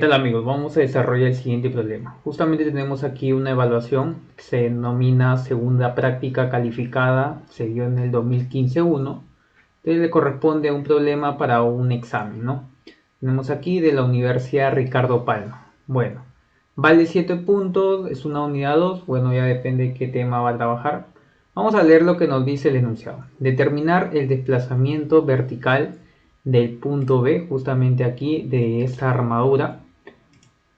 tal amigos? Vamos a desarrollar el siguiente problema. Justamente tenemos aquí una evaluación que se denomina segunda práctica calificada, se dio en el 2015-1. Entonces le corresponde a un problema para un examen, ¿no? Tenemos aquí de la Universidad Ricardo Palma. Bueno, vale 7 puntos, es una unidad 2, bueno, ya depende de qué tema va a trabajar. Vamos a leer lo que nos dice el enunciado. Determinar el desplazamiento vertical del punto B, justamente aquí, de esta armadura,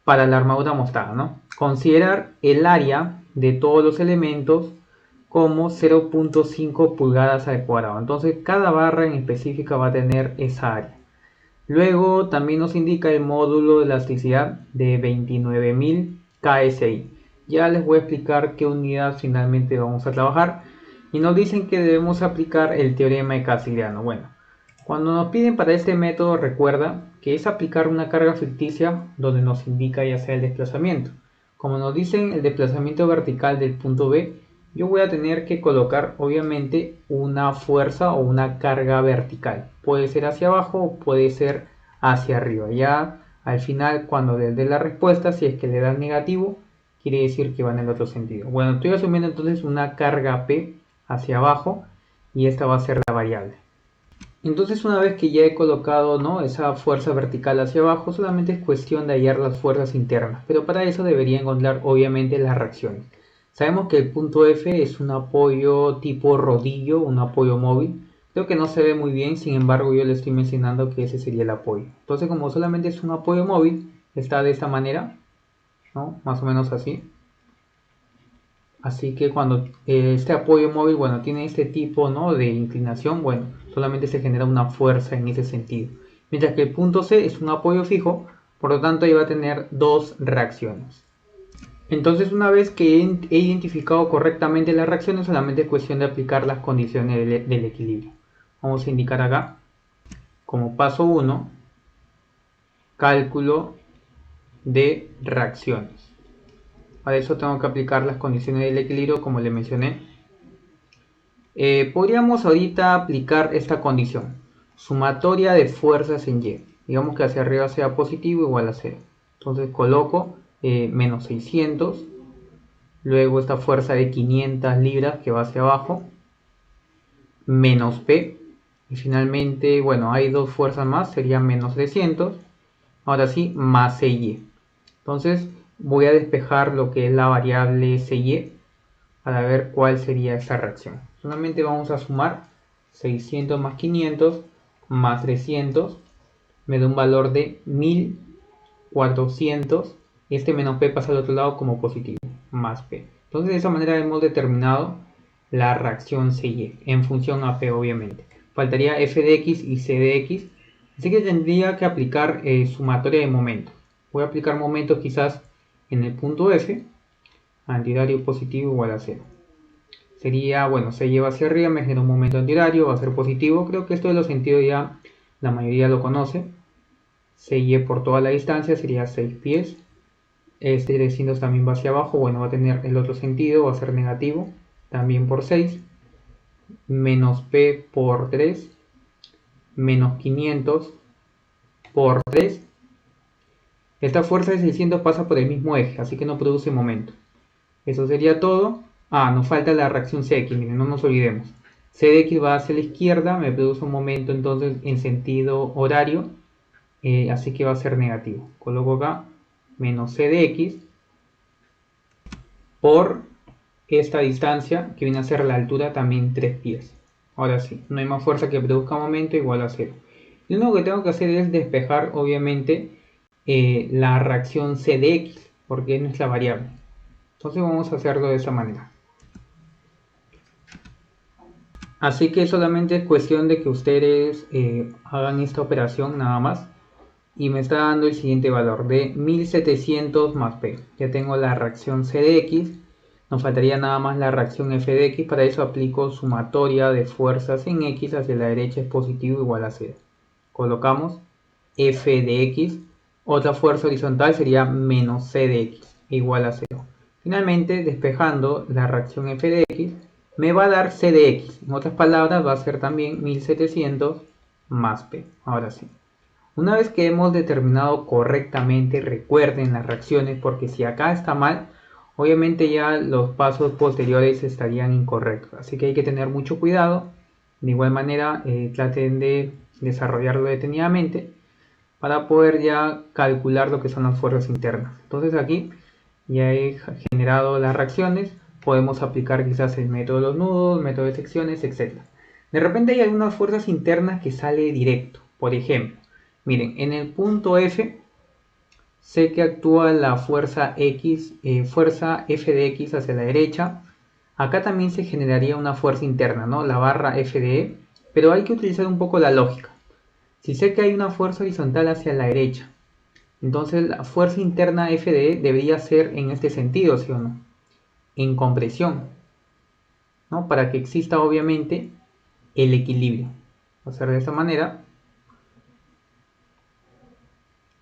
para la armadura mostrada, ¿no? Considerar el área de todos los elementos como 0.5 pulgadas al cuadrado. Entonces, cada barra en específica va a tener esa área. Luego, también nos indica el módulo de elasticidad de 29.000 KSI. Ya les voy a explicar qué unidad finalmente vamos a trabajar. Y nos dicen que debemos aplicar el teorema de Castigliano. Bueno, cuando nos piden para este método, recuerda que es aplicar una carga ficticia donde nos indica ya sea el desplazamiento. Como nos dicen el desplazamiento vertical del punto B, yo voy a tener que colocar obviamente una fuerza o una carga vertical. Puede ser hacia abajo o puede ser hacia arriba. Ya al final, cuando les dé la respuesta, si es que le dan negativo, quiere decir que va en el otro sentido. Bueno, estoy asumiendo entonces una carga P hacia abajo y esta va a ser la variable. Entonces, una vez que ya he colocado, ¿no?, esa fuerza vertical hacia abajo, solamente es cuestión de hallar las fuerzas internas, pero para eso debería encontrar obviamente las reacciones. Sabemos que el punto F es un apoyo tipo rodillo, un apoyo móvil. Creo que no se ve muy bien, sin embargo yo le estoy mencionando que ese sería el apoyo. Entonces, como solamente es un apoyo móvil, está de esta manera, ¿no?, más o menos así. Así que cuando este apoyo móvil, bueno, tiene este tipo, ¿no?, de inclinación, bueno, solamente se genera una fuerza en ese sentido. Mientras que el punto C es un apoyo fijo, por lo tanto ahí va a tener dos reacciones. Entonces, una vez que he identificado correctamente las reacciones, solamente es cuestión de aplicar las condiciones del equilibrio. Vamos a indicar acá, como paso 1, cálculo de reacciones. Para eso tengo que aplicar las condiciones del equilibrio, como le mencioné. Podríamos ahorita aplicar esta condición, sumatoria de fuerzas en Y. Digamos que hacia arriba sea positivo igual a 0. Entonces coloco menos 600, luego esta fuerza de 500 libras que va hacia abajo, menos P, y finalmente, bueno, hay dos fuerzas más, sería menos 300, ahora sí, más CY. Entonces voy a despejar lo que es la variable CY para ver cuál sería esta reacción. Solamente vamos a sumar 600 más 500 más 300, me da un valor de 1400. Este menos P pasa al otro lado como positivo, más P. Entonces de esa manera hemos determinado la reacción CY en función a P, obviamente. Faltaría F de X y C de X, así que tendría que aplicar sumatoria de momentos. Voy a aplicar momentos quizás en el punto F, antihorario positivo igual a 0. Sería, bueno, se lleva hacia arriba, me genera un momento antihorario, va a ser positivo. Creo que esto de los sentidos ya la mayoría lo conoce. CY por toda la distancia sería 6 pies. Este 300 también va hacia abajo, bueno, va a tener el otro sentido, va a ser negativo, también por 6. Menos P por 3, menos 500 por 3. Esta fuerza de 600 pasa por el mismo eje, así que no produce momento. Eso sería todo. Nos falta la reacción CX, miren, no nos olvidemos. C de X va hacia la izquierda, me produce un momento entonces en sentido horario, así que va a ser negativo. Coloco acá menos C de X por esta distancia que viene a ser la altura, también 3 pies. Ahora sí, no hay más fuerza que produzca momento igual a 0. Lo único que tengo que hacer es despejar obviamente la reacción C de X, porque es nuestra variable. Entonces vamos a hacerlo de esa manera. Así que solamente es cuestión de que ustedes hagan esta operación nada más. Y me está dando el siguiente valor de 1700 más P. Ya tengo la reacción C de X. Nos faltaría nada más la reacción F de X. Para eso aplico sumatoria de fuerzas en X. Hacia la derecha es positivo igual a 0. Colocamos F de X. Otra fuerza horizontal sería menos C de X igual a 0. Finalmente, despejando la reacción F de X, me va a dar C de X. En otras palabras, va a ser también 1700 más P. Ahora sí. Una vez que hemos determinado correctamente, recuerden las reacciones, porque si acá está mal, obviamente ya los pasos posteriores estarían incorrectos. Así que hay que tener mucho cuidado. De igual manera, traten de desarrollarlo detenidamente para poder ya calcular lo que son las fuerzas internas. Entonces aquí ya he generado las reacciones, podemos aplicar quizás el método de los nudos, método de secciones, etc. De repente hay algunas fuerzas internas que sale directo. Por ejemplo, miren, en el punto F sé que actúa la fuerza X, fuerza F de X hacia la derecha. Acá también se generaría una fuerza interna, ¿no? La barra F de E, pero hay que utilizar un poco la lógica. Si sé que hay una fuerza horizontal hacia la derecha, entonces la fuerza interna F de E debería ser en este sentido, ¿sí o no? En compresión, ¿no? Para que exista obviamente el equilibrio. Va a ser de esta manera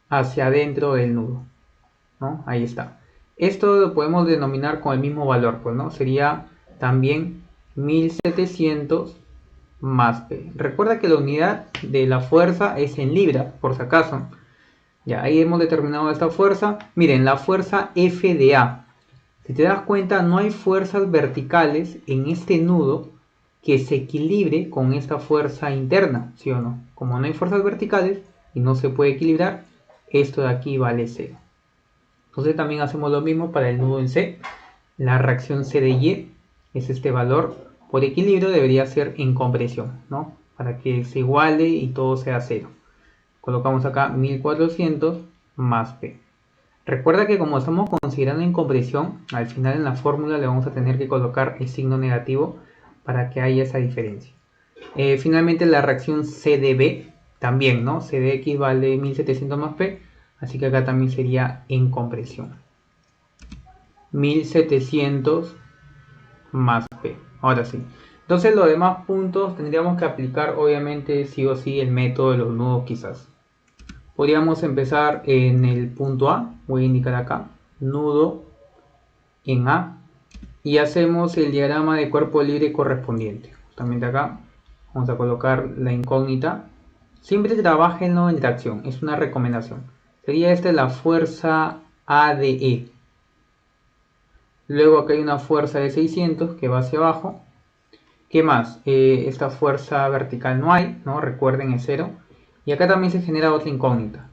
hacia adentro del nudo, ¿no? Ahí está. Esto lo podemos denominar con el mismo valor, pues, ¿no? Sería también 1700 más P. Recuerda que la unidad de la fuerza es en libras, por si acaso. Ya, ahí hemos determinado esta fuerza. Miren, la fuerza F de A. Si te das cuenta, no hay fuerzas verticales en este nudo que se equilibre con esta fuerza interna, ¿sí o no? Como no hay fuerzas verticales y no se puede equilibrar, esto de aquí vale 0. Entonces también hacemos lo mismo para el nudo en C. La reacción C de Y es este valor. Por equilibrio debería ser en compresión, ¿no? Para que se iguale y todo sea 0. Colocamos acá 1400 más P. Recuerda que como estamos considerando en compresión, al final en la fórmula le vamos a tener que colocar el signo negativo para que haya esa diferencia. Finalmente la reacción C de B también, ¿no? C de X vale 1700 más P, así que acá también sería en compresión. 1700 más P. Ahora sí. Entonces los demás puntos tendríamos que aplicar obviamente sí o sí el método de los nudos quizás. Podríamos empezar en el punto A, voy a indicar acá, nudo en A, y hacemos el diagrama de cuerpo libre correspondiente. Justamente acá vamos a colocar la incógnita. Siempre trabajenlo en tracción, es una recomendación. Sería esta la fuerza ADE. Luego acá hay una fuerza de 600 que va hacia abajo. ¿Qué más? Esta fuerza vertical no hay, ¿no? Recuerden, es 0. Y acá también se genera otra incógnita.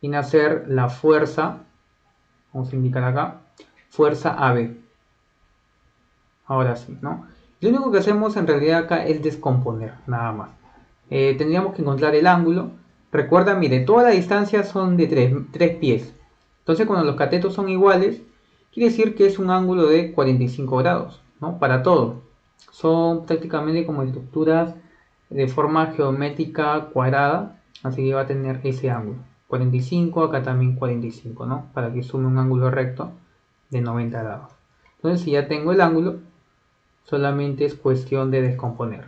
Viene a ser la fuerza, vamos a indicar acá, fuerza AB. Ahora sí, ¿no? Lo único que hacemos en realidad acá es descomponer, nada más. Tendríamos que encontrar el ángulo. Recuerda, mire, toda la distancia son de 3 pies. Entonces cuando los catetos son iguales, quiere decir que es un ángulo de 45 grados, ¿no? Para todo. Son prácticamente como estructuras de forma geométrica cuadrada, así que va a tener ese ángulo. 45, acá también 45, ¿no? Para que sume un ángulo recto de 90 grados. Entonces si ya tengo el ángulo, solamente es cuestión de descomponer.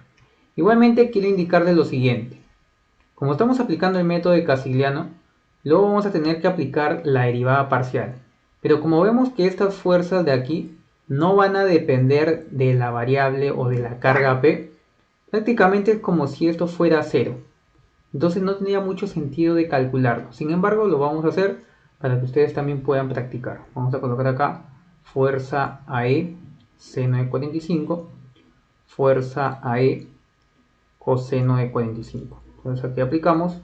Igualmente quiero indicarles lo siguiente. Como estamos aplicando el método de Casigliano, luego vamos a tener que aplicar la derivada parcial. Pero como vemos que estas fuerzas de aquí no van a depender de la variable o de la carga P, prácticamente es como si esto fuera 0. Entonces no tendría mucho sentido de calcularlo. Sin embargo, lo vamos a hacer para que ustedes también puedan practicar. Vamos a colocar acá fuerza AE seno de 45, fuerza AE coseno de 45. Entonces aquí aplicamos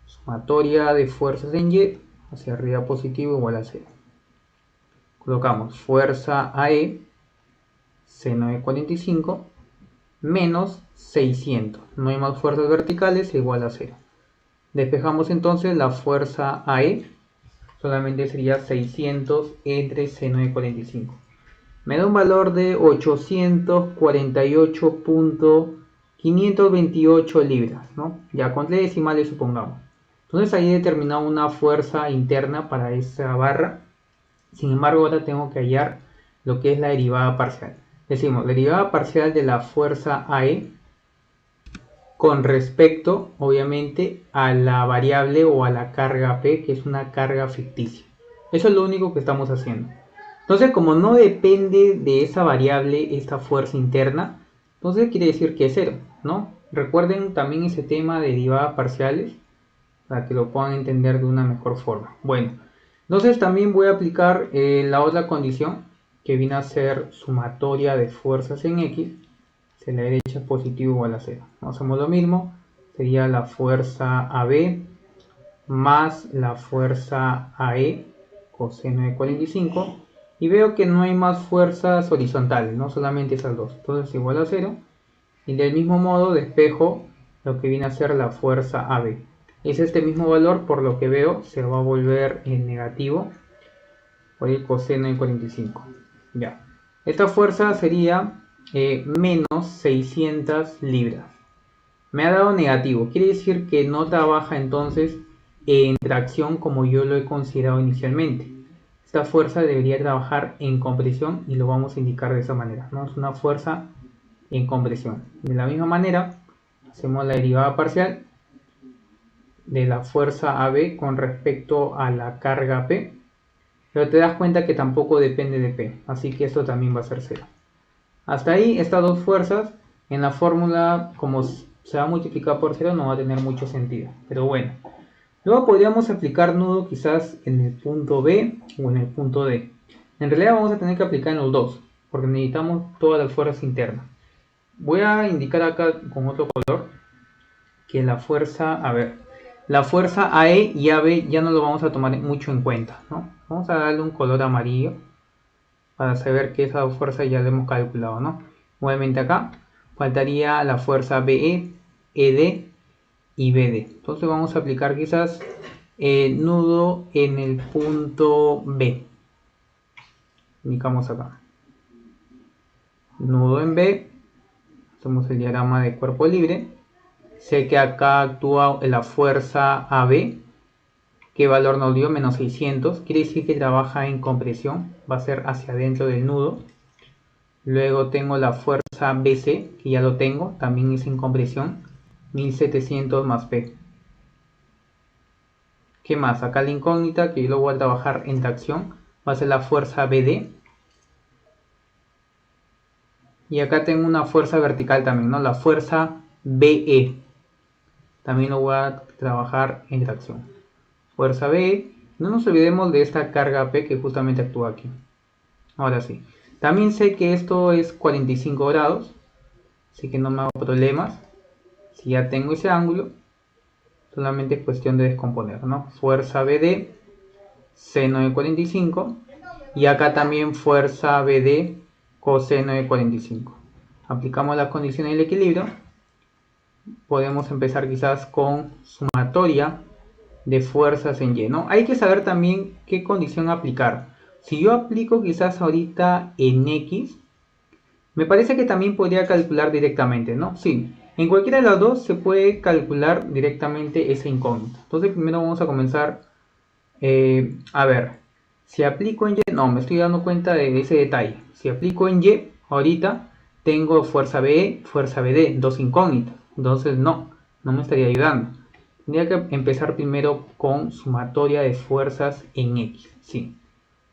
sumatoria de fuerzas en Y, hacia arriba positivo igual a 0. Colocamos fuerza AE seno de 45 menos 600. No hay más fuerzas verticales, igual a 0. Despejamos entonces la fuerza AE, solamente sería 600 entre seno de 45. Me da un valor de 848.528 libras, ¿no? Ya con 3 decimales supongamos. Entonces ahí he determinado una fuerza interna para esa barra. Sin embargo, ahora tengo que hallar lo que es la derivada parcial. Decimos, derivada parcial de la fuerza AE con respecto, obviamente, a la variable o a la carga P, que es una carga ficticia. Eso es lo único que estamos haciendo. Entonces, como no depende de esa variable, esta fuerza interna, entonces quiere decir que es 0, ¿no? Recuerden también ese tema de derivadas parciales. para que lo puedan entender de una mejor forma. Bueno, entonces también voy a aplicar la otra condición que viene a ser sumatoria de fuerzas en X. Si la derecha es positivo igual a 0. Hacemos lo mismo, sería la fuerza AB más la fuerza AE coseno de 45 y veo que no hay más fuerzas horizontales, no solamente esas dos, entonces igual a 0 y del mismo modo despejo lo que viene a ser la fuerza AB. Es este mismo valor, por lo que veo se va a volver en negativo por el coseno de 45. Ya. Esta fuerza sería menos 600 libras. Me ha dado negativo, quiere decir que no trabaja entonces en tracción como yo lo he considerado inicialmente. Esta fuerza debería trabajar en compresión y lo vamos a indicar de esa manera, ¿no? Es una fuerza en compresión. De la misma manera, hacemos la derivada parcial de la fuerza AB con respecto a la carga P, pero te das cuenta que tampoco depende de P, así que esto también va a ser 0. Hasta ahí, estas dos fuerzas en la fórmula, como se va a multiplicar por 0, no va a tener mucho sentido, pero bueno. Luego podríamos aplicar nudo quizás en el punto B o en el punto D. En realidad vamos a tener que aplicar en los dos, porque necesitamos todas las fuerzas internas. Voy a indicar acá con otro color que la fuerza, la fuerza AE y AB ya no lo vamos a tomar mucho en cuenta, ¿no? Vamos a darle un color amarillo para saber que esa fuerza ya la hemos calculado, ¿no? Nuevamente acá faltaría la fuerza BE, ED y BD. Entonces vamos a aplicar quizás nudo en el punto B. Indicamos acá. Nudo en B. Hacemos el diagrama de cuerpo libre. Sé que acá actúa la fuerza AB. ¿Qué valor nos dio? Menos 600. Quiere decir que trabaja en compresión. Va a ser hacia adentro del nudo. Luego tengo la fuerza BC, que ya lo tengo. También es en compresión. 1700 más P. ¿Qué más? Acá la incógnita, que yo lo voy a trabajar en tracción, va a ser la fuerza BD. Y acá tengo una fuerza vertical también, ¿no? La fuerza BE. También lo voy a trabajar en tracción. Fuerza BE. No nos olvidemos de esta carga P que justamente actúa aquí. Ahora sí. También sé que esto es 45 grados. Así que no me hago problemas. Si ya tengo ese ángulo, solamente es cuestión de descomponer, ¿no? Fuerza BD, seno de 45. Y acá también fuerza BD, coseno de 45. Aplicamos las condiciones del equilibrio. Podemos empezar quizás con sumatoria de fuerzas en Y, ¿no? Hay que saber también qué condición aplicar. Si yo aplico quizás ahorita en X, me parece que también podría calcular directamente, ¿no? Sí, en cualquiera de las dos se puede calcular directamente esa incógnita. Entonces primero vamos a comenzar, a ver, si aplico en Y, no, me estoy dando cuenta de ese detalle. Si aplico en Y, ahorita tengo fuerza BE, fuerza BD, dos incógnitas. Entonces no me estaría ayudando. Tendría que empezar primero con sumatoria de fuerzas en X. Sí,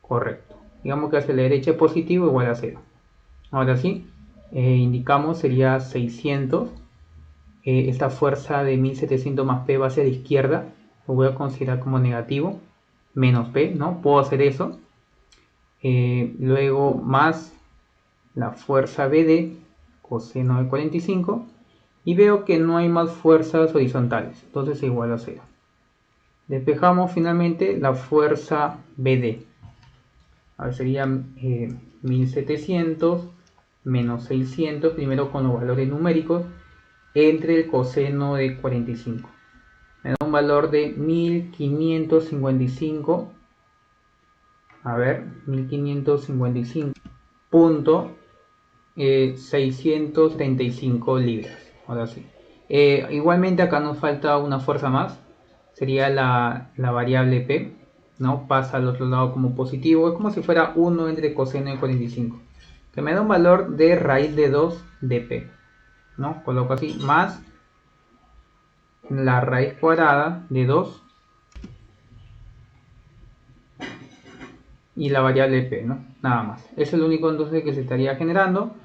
correcto. Digamos que hacia la derecha es positivo igual a 0. Ahora sí, indicamos sería 600. Esta fuerza de 1700 más P va hacia la izquierda. Lo voy a considerar como negativo. Menos P, ¿no? Puedo hacer eso. Luego más la fuerza BD, coseno de 45. Y veo que no hay más fuerzas horizontales. Entonces es igual a 0. Despejamos finalmente la fuerza BD. A ver, sería 1700 menos 600, primero con los valores numéricos, entre el coseno de 45. Me da un valor de 1555. A ver, 1555.635 libras. Ahora sí. Igualmente acá nos falta una fuerza más. Sería la variable P, ¿no? Pasa al otro lado como positivo. Es como si fuera 1 entre coseno de 45. Que me da un valor de raíz de 2 de P, ¿no? Coloco así, más la raíz cuadrada de 2 y la variable P, ¿no? Nada más. Eso es lo único entonces que se estaría generando.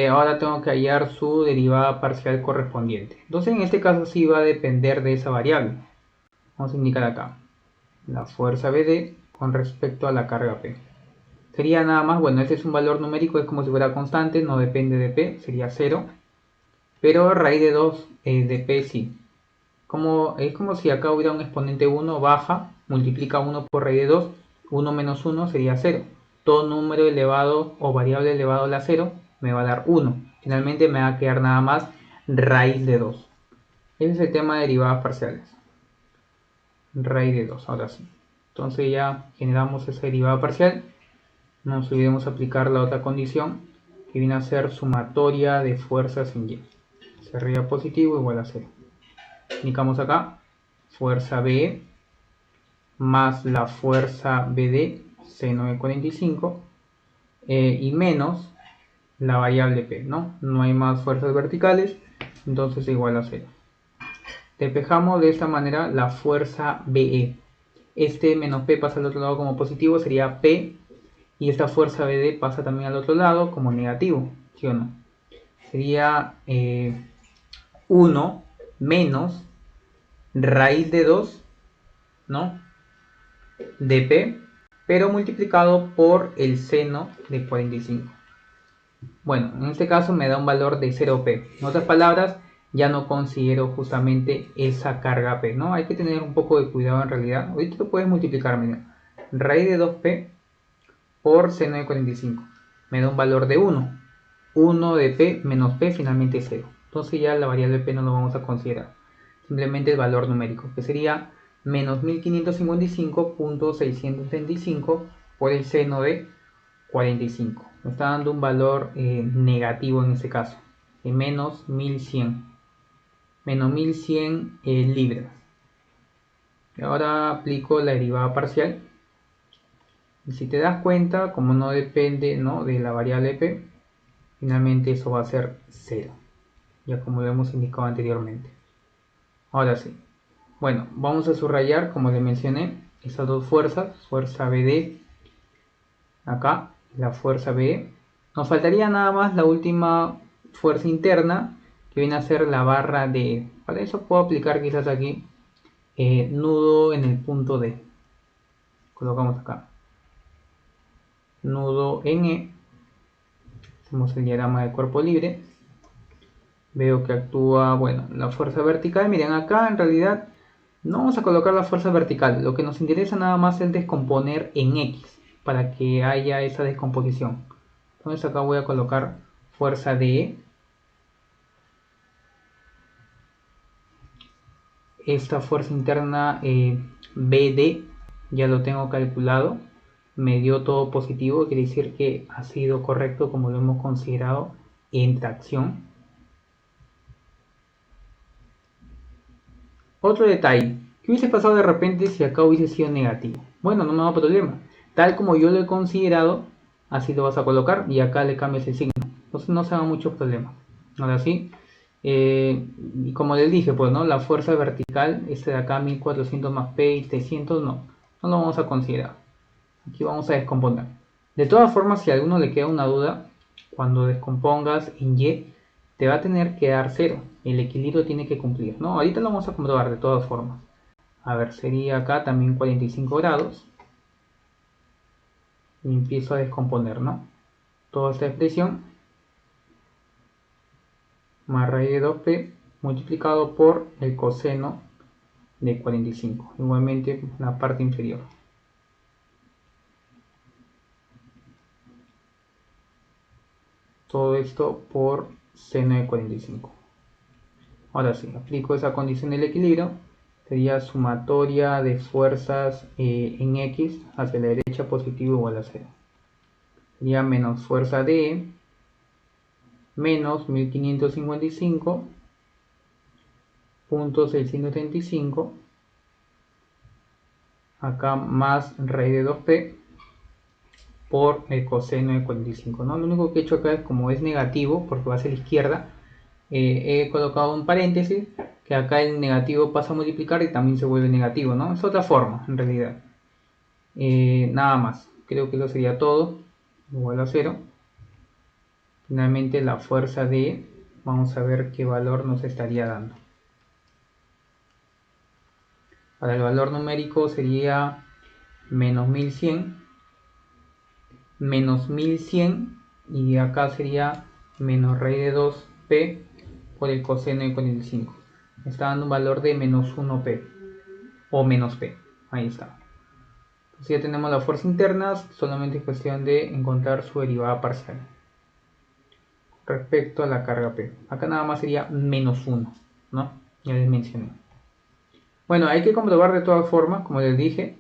Ahora tengo que hallar su derivada parcial correspondiente. Entonces en este caso sí va a depender de esa variable. Vamos a indicar acá la fuerza BD con respecto a la carga P. Sería nada más, bueno, este es un valor numérico, es como si fuera constante, no depende de P, sería 0. Pero raíz de 2 de P sí. Es como si acá hubiera un exponente 1, baja, multiplica 1 por raíz de 2, 1 menos 1 sería 0. Todo número elevado o variable elevado a la 0 me va a dar 1. Finalmente me va a quedar nada más raíz de 2. Ese es el tema de derivadas parciales. Raíz de 2, ahora sí. Entonces ya generamos esa derivada parcial. No nos olvidemos aplicar la otra condición, que viene a ser sumatoria de fuerzas en Y. C arriba positivo igual a 0. Indicamos acá fuerza B más la fuerza BD, seno de 45, y menos la variable P, ¿no? No hay más fuerzas verticales, entonces igual a 0. Despejamos de esta manera la fuerza BE. Este menos P pasa al otro lado como positivo, sería P, y esta fuerza BD pasa también al otro lado como negativo, ¿sí o no? Sería 1 menos raíz de 2, ¿no? De P, pero multiplicado por el seno de 45. Bueno, en este caso me da un valor de 0P. En otras palabras, ya no considero justamente esa carga P, ¿no? Hay que tener un poco de cuidado en realidad. Ahorita lo puedes multiplicar, mira. Raíz de 2P por seno de 45. Me da un valor de 1. 1 de P menos P finalmente 0. Entonces ya la variable P no lo vamos a considerar. Simplemente el valor numérico, que sería menos 1555.635 por el seno de 45. Me está dando un valor negativo en este caso, de menos 1100. Menos 1100 libras. Y ahora aplico la derivada parcial. Y si te das cuenta, como no depende, ¿no?, de la variable P, finalmente eso va a ser 0. Ya como lo hemos indicado anteriormente. Ahora sí. Bueno, vamos a subrayar, como le mencioné, esas dos fuerzas, fuerza BD acá, la fuerza BE. Nos faltaría nada más la última fuerza interna, que viene a ser la barra de... Para eso puedo aplicar quizás aquí nudo en el punto D. Colocamos acá. Nudo en E. Hacemos el diagrama de cuerpo libre. Veo que actúa, bueno, la fuerza vertical. Miren, acá en realidad no vamos a colocar la fuerza vertical. Lo que nos interesa nada más es descomponer en X, para que haya esa descomposición. Entonces acá voy a colocar fuerza DE. Esta fuerza interna BD ya lo tengo calculado. Me dio todo positivo, quiere decir que ha sido correcto como lo hemos considerado en tracción. Otro detalle, ¿qué hubiese pasado de repente si acá hubiese sido negativo? Bueno, no me da problema. Tal como yo lo he considerado, así lo vas a colocar y acá le cambias el signo. Entonces no se haga mucho problema. Ahora sí, y como les dije, pues no, la fuerza vertical, este de acá 1400 más P y 300, no lo vamos a considerar. Aquí vamos a descomponer. De todas formas, si a alguno le queda una duda, cuando descompongas en Y, te va a tener que dar 0. El equilibrio tiene que cumplir, ¿no? Ahorita lo vamos a comprobar de todas formas. A ver, sería acá también 45 grados. Y empiezo a descomponer, ¿no? Toda esta expresión más raíz de 2p multiplicado por el coseno de 45. Igualmente la parte inferior. Todo esto por seno de 45. Ahora sí, aplico esa condición del equilibrio. Sería sumatoria de fuerzas en X hacia la derecha positivo igual a 0. Sería menos fuerza D menos 1555.635. Acá más raíz de 2p por el coseno de 45, ¿no? Lo único que he hecho acá es, como es negativo, porque va hacia la izquierda, he colocado un paréntesis, que acá el negativo pasa a multiplicar y también se vuelve negativo, ¿no? Es otra forma, en realidad. Nada más, creo que eso sería todo, igual a 0. Finalmente la fuerza D, vamos a ver qué valor nos estaría dando. Para el valor numérico sería menos 1100, menos 1100, y acá sería menos raíz de 2p por el coseno de 45. Me está dando un valor de menos 1p o menos p. Ahí está. Entonces ya tenemos la fuerza interna, solamente es cuestión de encontrar su derivada parcial respecto a la carga P. Acá nada más sería menos 1, ¿no? Ya les mencioné. Bueno, hay que comprobar de todas formas, como les dije,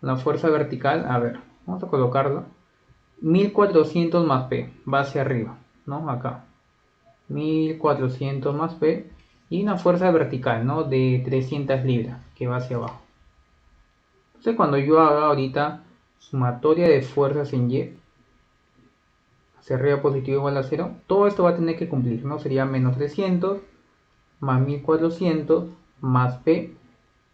la fuerza vertical. A ver, vamos a colocarlo. 1400 más P, va hacia arriba, ¿no? Acá. 1400 más P y una fuerza vertical, ¿no? De 300 libras, que va hacia abajo. Entonces cuando yo haga ahorita sumatoria de fuerzas en Y, hacia arriba positivo igual a 0, todo esto va a tener que cumplir, ¿no? Sería menos 300 más 1400 más P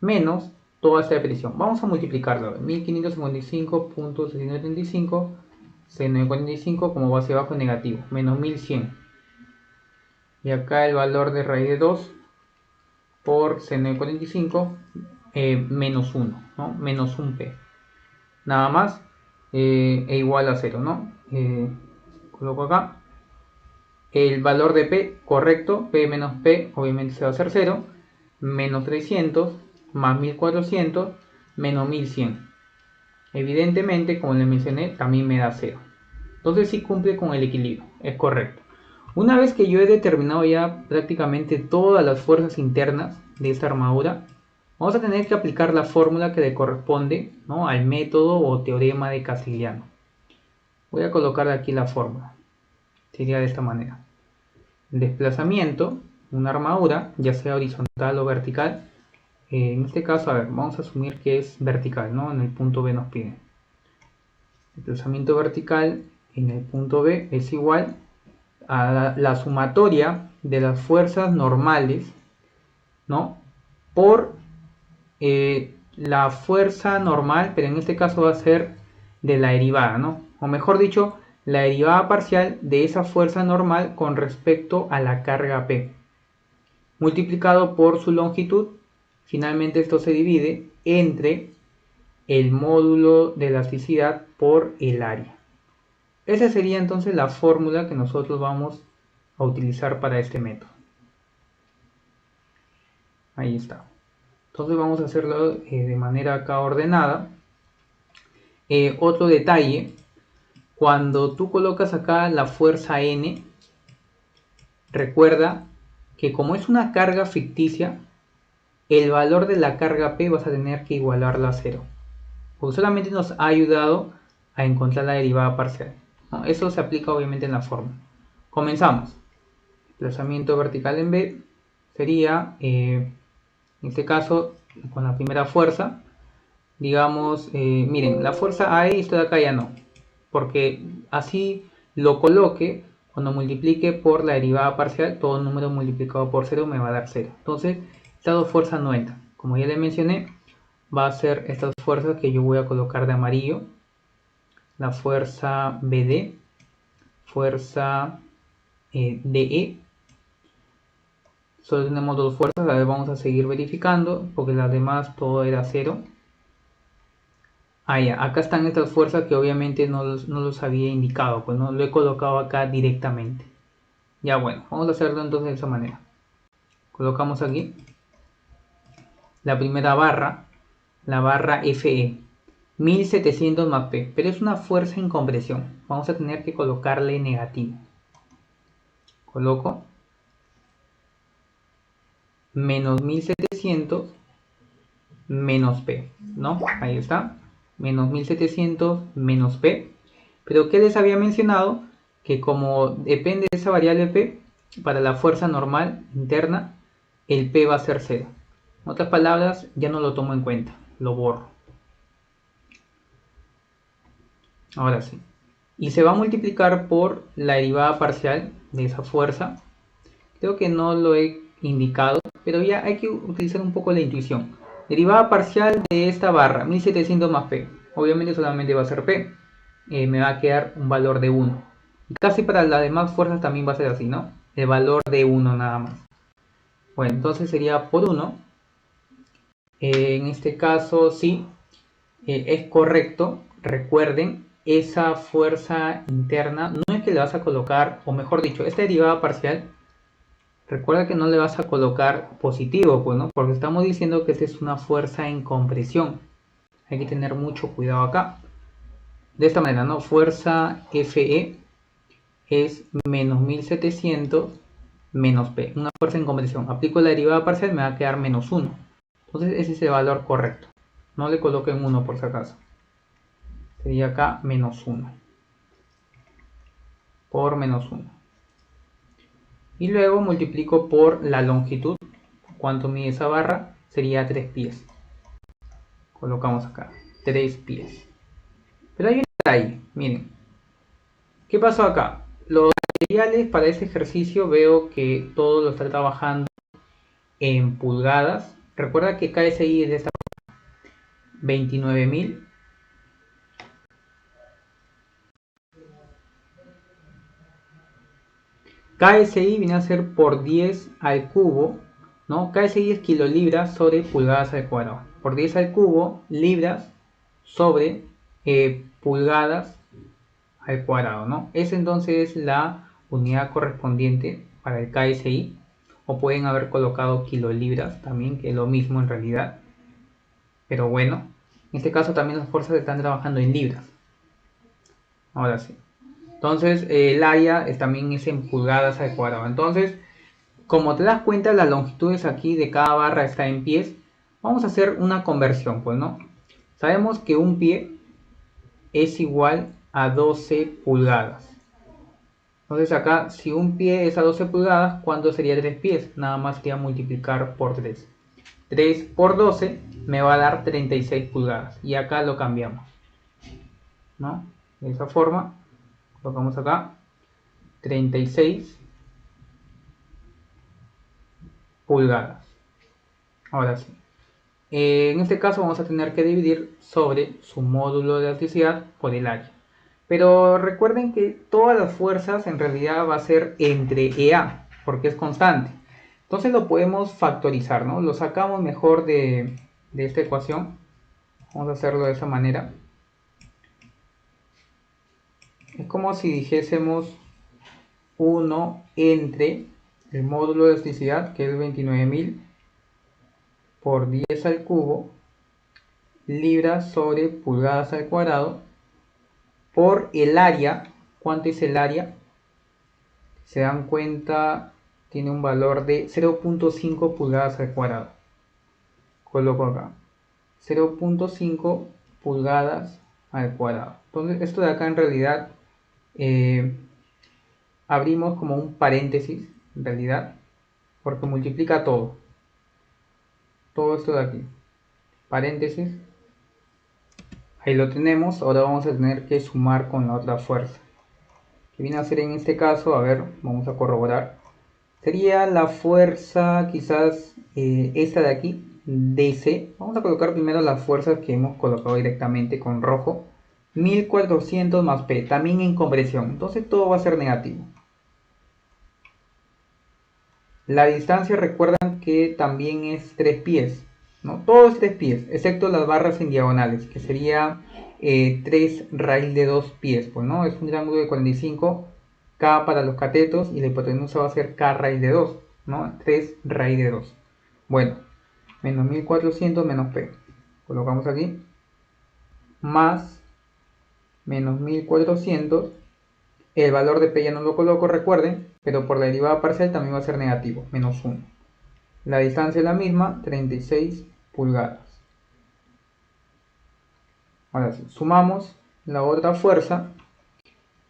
menos toda esta presión. Vamos a multiplicarlo. 1555.675 seno de 45 como va hacia abajo negativo, menos 1100. Y acá el valor de raíz de 2 por seno de 45 menos 1, ¿no? Menos 1p. Nada más e igual a 0, ¿no? Coloco acá el valor de p, correcto, p menos p obviamente se va a hacer 0, menos 300 más 1400 menos 1100. Evidentemente, como les mencioné, también me da 0. Entonces sí cumple con el equilibrio, es correcto. Una vez que yo he determinado ya prácticamente todas las fuerzas internas de esta armadura, vamos a tener que aplicar la fórmula que le corresponde, ¿no?, al método o teorema de Castigliano. Voy a colocar aquí la fórmula. Sería de esta manera. El desplazamiento, una armadura, ya sea horizontal o vertical, en este caso, a ver, vamos a asumir que es vertical, ¿no? En el punto B nos pide. El desplazamiento vertical en el punto B es igual a la sumatoria de las fuerzas normales, ¿no?, por la fuerza normal, pero en este caso va a ser de la derivada, ¿no? O mejor dicho, la derivada parcial de esa fuerza normal con respecto a la carga P, multiplicado por su longitud. Finalmente esto se divide entre el módulo de elasticidad por el área. Esa sería entonces la fórmula que nosotros vamos a utilizar para este método. Ahí está. Entonces vamos a hacerlo de manera acá ordenada. Otro detalle, cuando tú colocas acá la fuerza N, recuerda que como es una carga ficticia, el valor de la carga P vas a tener que igualarla a 0. Porque solamente nos ha ayudado a encontrar la derivada parcial, ¿no? Eso se aplica obviamente en la fórmula. Comenzamos. Desplazamiento vertical en B sería, en este caso, con la primera fuerza, digamos, miren, la fuerza A, esto de acá ya no, porque así lo coloque, cuando multiplique por la derivada parcial, todo número multiplicado por 0 me va a dar 0. Entonces, estas dos fuerzas no entran. Como ya le mencioné, va a ser estas fuerzas que yo voy a colocar de amarillo. La fuerza BD, fuerza DE. Solo tenemos dos fuerzas, a ver, vamos a seguir verificando, porque las demás todo era 0. Ah, ya, acá están estas fuerzas que obviamente no los había indicado, pues no lo he colocado acá directamente. Ya bueno, vamos a hacerlo entonces de esa manera. Colocamos aquí la primera barra, la barra FE, 1700 más P, pero es una fuerza en compresión. Vamos a tener que colocarle negativo. Coloco menos 1700 menos P, ¿no? Ahí está, menos 1700 menos P. Pero ¿qué les había mencionado? Que como depende de esa variable P, para la fuerza normal interna, el P va a ser 0. En otras palabras, ya no lo tomo en cuenta, lo borro. Ahora sí. Y se va a multiplicar por la derivada parcial de esa fuerza. Creo que no lo he indicado, pero ya hay que utilizar un poco la intuición. Derivada parcial de esta barra, 1700 más P. Obviamente solamente va a ser P. Me va a quedar un valor de 1. Y casi para las demás fuerzas también va a ser así, ¿no? El valor de 1 nada más. Bueno, entonces sería por 1 En este caso sí, es correcto. Recuerden, esa fuerza interna no es que le vas a colocar, o mejor dicho, esta derivada parcial, recuerda que no le vas a colocar positivo, pues, ¿no? Porque estamos diciendo que esta es una fuerza en compresión. Hay que tener mucho cuidado acá. De esta manera, ¿no? Fuerza Fe es menos 1700 menos P. Una fuerza en compresión. Aplico la derivada parcial, me va a quedar menos 1. Entonces ese es el valor correcto. No le coloquen 1 por si acaso. Sería acá menos 1. Por menos 1. Y luego multiplico por la longitud. ¿Cuánto mide esa barra? Sería 3 pies. Colocamos acá. 3 pies. Pero hay un detalle. Miren. ¿Qué pasó acá? Los materiales para este ejercicio veo que todo lo está trabajando en pulgadas. Recuerda que KSI es de esta 29.000. KSI viene a ser por 10 al cubo, ¿no? KSI es kilolibras sobre pulgadas al cuadrado. Por 10 al cubo, libras sobre pulgadas al cuadrado, ¿no? Esa entonces es la unidad correspondiente para el KSI. O pueden haber colocado kilolibras también, que es lo mismo en realidad. Pero bueno, en este caso también las fuerzas están trabajando en libras. Ahora sí. Entonces el área también es en pulgadas al cuadrado. Entonces, como te das cuenta, las longitudes aquí de cada barra está en pies. Vamos a hacer una conversión, pues, ¿no? Sabemos que un pie es igual a 12 pulgadas. Entonces acá, si un pie es a 12 pulgadas, ¿cuánto sería 3 pies? Nada más sería multiplicar por 3. 3 por 12 me va a dar 36 pulgadas. Y acá lo cambiamos, ¿no? De esa forma, colocamos acá 36 pulgadas. Ahora sí. En este caso vamos a tener que dividir sobre su módulo de elasticidad por el área. Pero recuerden que todas las fuerzas en realidad va a ser entre EA, porque es constante. Entonces lo podemos factorizar, ¿no? Lo sacamos mejor de esta ecuación. Vamos a hacerlo de esa manera. Es como si dijésemos 1 entre el módulo de elasticidad, que es 29.000, por 10 al cubo, libras sobre pulgadas al cuadrado, por el área. ¿Cuánto es el área? Se dan cuenta, tiene un valor de 0.5 pulgadas al cuadrado. Coloco acá 0.5 pulgadas al cuadrado. Entonces esto de acá en realidad abrimos como un paréntesis en realidad, porque multiplica todo esto de aquí, paréntesis. Ahí lo tenemos. Ahora vamos a tener que sumar con la otra fuerza, que viene a ser en este caso, a ver, vamos a corroborar, sería la fuerza quizás esta de aquí, DC. Vamos a colocar primero las fuerzas que hemos colocado directamente con rojo. 1400 más P, también en compresión, entonces todo va a ser negativo. La distancia, recuerdan que también es 3 pies, ¿no? Todo es 3 pies, excepto las barras en diagonales, que sería 3 raíz de 2 pies, pues, ¿no? Es un triángulo de 45, K para los catetos, y la hipotenusa va a ser K raíz de 2, ¿no? 3 raíz de 2. Bueno, menos 1400 menos P. Colocamos aquí. Más menos 1400. El valor de P ya no lo coloco, recuerden, pero por la derivada parcial también va a ser negativo, menos 1. La distancia es la misma, 36 pulgadas. Ahora sí, sumamos la otra fuerza,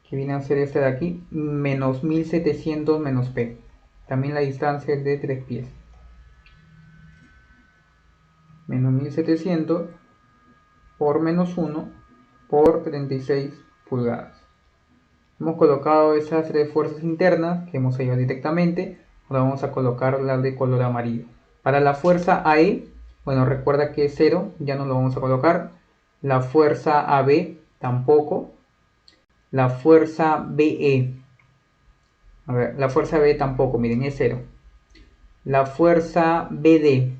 que viene a ser esta de aquí, menos 1700 menos P. También la distancia es de 3 pies. Menos 1700 por menos 1 por 36 pulgadas. Hemos colocado esas 3 fuerzas internas que hemos hallado directamente. Ahora vamos a colocar las de color amarillo. Para la fuerza AE, bueno, recuerda que es 0, ya no lo vamos a colocar. La fuerza AB tampoco. La fuerza BE, a ver, la fuerza B tampoco, miren, es 0. La fuerza BD,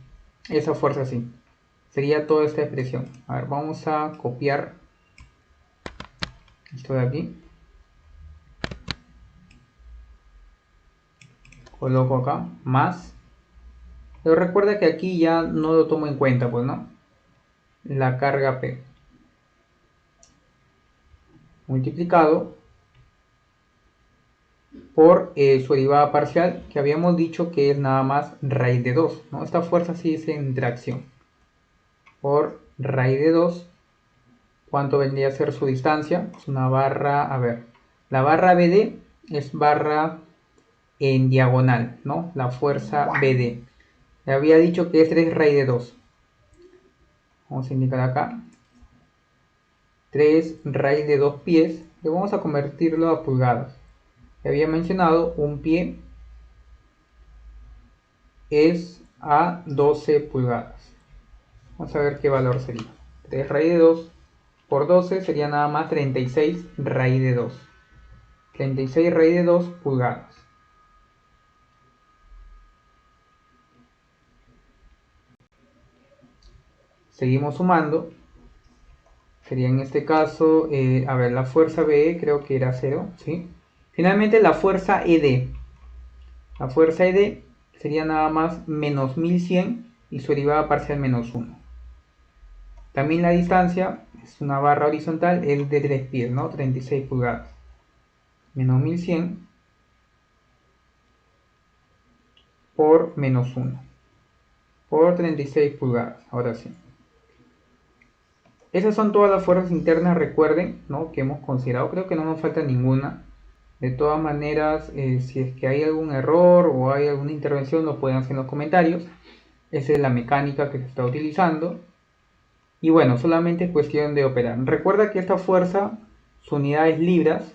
esa fuerza sí. sería toda esta expresión. A ver, vamos a copiar esto de aquí. Coloco acá, más. Pero recuerda que aquí ya no lo tomo en cuenta, pues, ¿no? La carga P. Multiplicado por su derivada parcial, que habíamos dicho que es nada más raíz de 2, ¿no? Esta fuerza sí es en tracción. Por raíz de 2, ¿cuánto vendría a ser su distancia? Es una barra, a ver, la barra BD es barra en diagonal, ¿no? La fuerza BD. Le había dicho que es 3 raíz de 2. Vamos a indicar acá. 3 raíz de 2 pies. Y vamos a convertirlo a pulgadas. Le había mencionado un pie es a 12 pulgadas. Vamos a ver qué valor sería. 3 raíz de 2 por 12 sería nada más 36 raíz de 2. 36 raíz de 2 pulgadas. Seguimos sumando. Sería en este caso, a ver, la fuerza BE creo que era 0, ¿sí? Finalmente la fuerza ED. La fuerza ED sería nada más menos 1100 y su derivada parcial menos 1. También la distancia es una barra horizontal, es de 3 pies, ¿no? 36 pulgadas. Menos 1100 por menos 1 por 36 pulgadas. Ahora sí. Esas son todas las fuerzas internas, recuerden, ¿no? Que hemos considerado. Creo que no nos falta ninguna. De todas maneras, si es que hay algún error o hay alguna intervención, lo pueden hacer en los comentarios. Esa es la mecánica que se está utilizando. Y bueno, solamente es cuestión de operar. Recuerda que esta fuerza, su unidad es libras.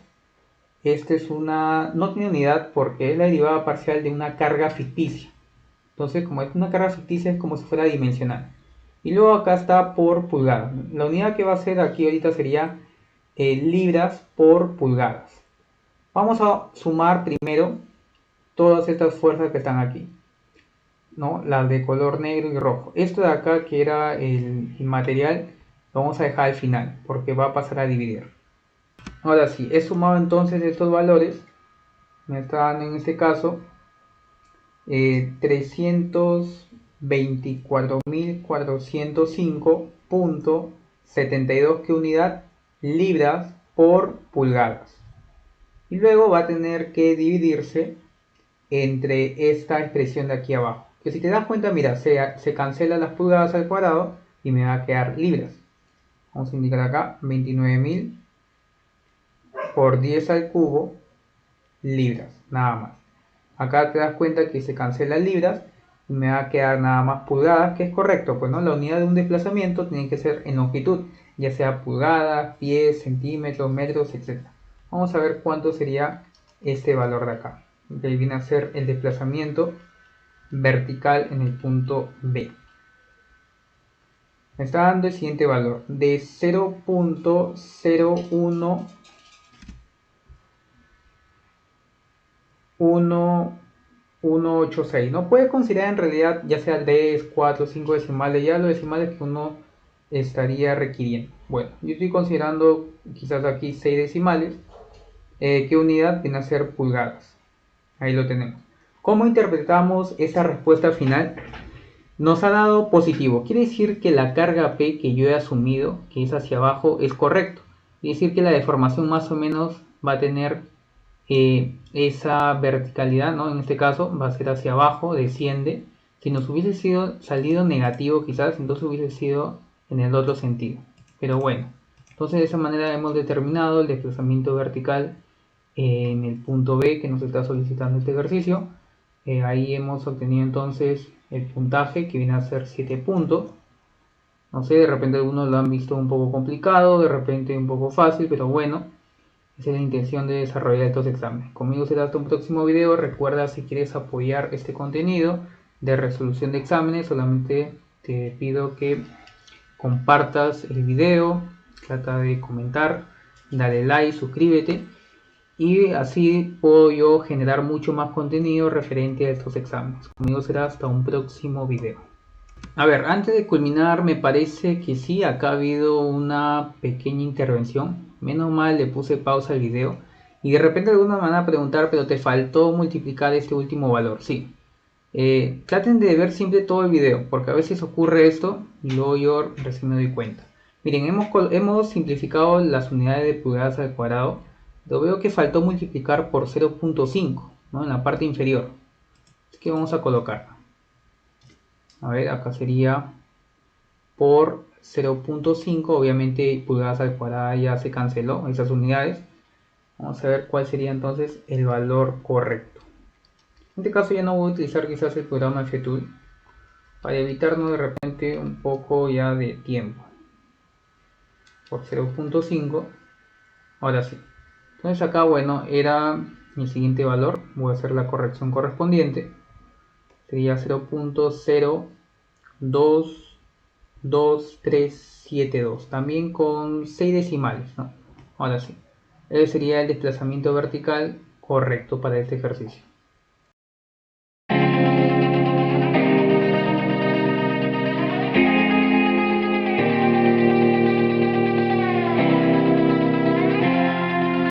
Esta es una, no tiene unidad porque es la derivada parcial de una carga ficticia. Entonces, como es una carga ficticia, es como si fuera dimensional. Y luego acá está por pulgada. La unidad que va a ser aquí ahorita sería libras por pulgadas. Vamos a sumar primero todas estas fuerzas que están aquí, ¿no? Las de color negro y rojo. Esto de acá, que era el material, lo vamos a dejar al final porque va a pasar a dividir. Ahora sí, he sumado entonces estos valores. Me está dando en este caso 324.405.72, que unidad libras por pulgadas. Y luego va a tener que dividirse entre esta expresión de aquí abajo. Que si te das cuenta, mira, se cancelan las pulgadas al cuadrado y me va a quedar libras. Vamos a indicar acá 29.000 por 10 al cubo libras, nada más. Acá te das cuenta que se cancelan libras y me va a quedar nada más pulgadas, que es correcto, pues no, la unidad de un desplazamiento tiene que ser en longitud, ya sea pulgadas, pies, centímetros, metros, etc. Vamos a ver cuánto sería este valor de acá, que viene a ser el desplazamiento vertical en el punto B. Me está dando el siguiente valor de 0.01186. No puede considerar en realidad ya sea 3, 4, 5 decimales, ya los decimales que uno estaría requiriendo. Bueno, yo estoy considerando quizás aquí 6 decimales. ¿Qué unidad viene a ser pulgadas? Ahí lo tenemos. ¿Cómo interpretamos esa respuesta final? Nos ha dado positivo. Quiere decir que la carga P que yo he asumido, que es hacia abajo, es correcto. Quiere decir que la deformación más o menos va a tener esa verticalidad, ¿no? En este caso va a ser hacia abajo, desciende. Si nos hubiese salido negativo quizás, entonces hubiese sido en el otro sentido. Pero bueno, entonces de esa manera hemos determinado el desplazamiento vertical en el punto B que nos está solicitando este ejercicio. Ahí hemos obtenido entonces el puntaje, que viene a ser 7 puntos. No sé, de repente algunos lo han visto un poco complicado, de repente un poco fácil, pero bueno, esa es la intención de desarrollar estos exámenes. Conmigo será hasta un próximo video. Recuerda, si quieres apoyar este contenido de resolución de exámenes, solamente te pido que compartas el video, trata de comentar, dale like, suscríbete, y así puedo yo generar mucho más contenido referente a estos exámenes. Conmigo será hasta un próximo video. A ver, antes de culminar, me parece que sí, acá ha habido una pequeña intervención. Menos mal le puse pausa al video. Y de repente algunos me van a preguntar, pero te faltó multiplicar este último valor. Sí. Traten de ver siempre todo el video, porque a veces ocurre esto y luego yo recién me doy cuenta. Miren, hemos simplificado las unidades de pulgadas al cuadrado. Lo veo que faltó multiplicar por 0.5, ¿no? En la parte inferior. Así que vamos a colocar. A ver, acá sería por 0.5, obviamente pulgadas al cuadrado ya se canceló esas unidades. Vamos a ver cuál sería entonces el valor correcto. En este caso ya no voy a utilizar quizás el programa FTool para evitarnos de repente un poco ya de tiempo. Por 0.5, ahora sí. Entonces acá, bueno, era mi siguiente valor. Voy a hacer la corrección correspondiente. Sería 0.0222372, también con 6 decimales, ¿no? Ahora sí, ese sería el desplazamiento vertical correcto para este ejercicio.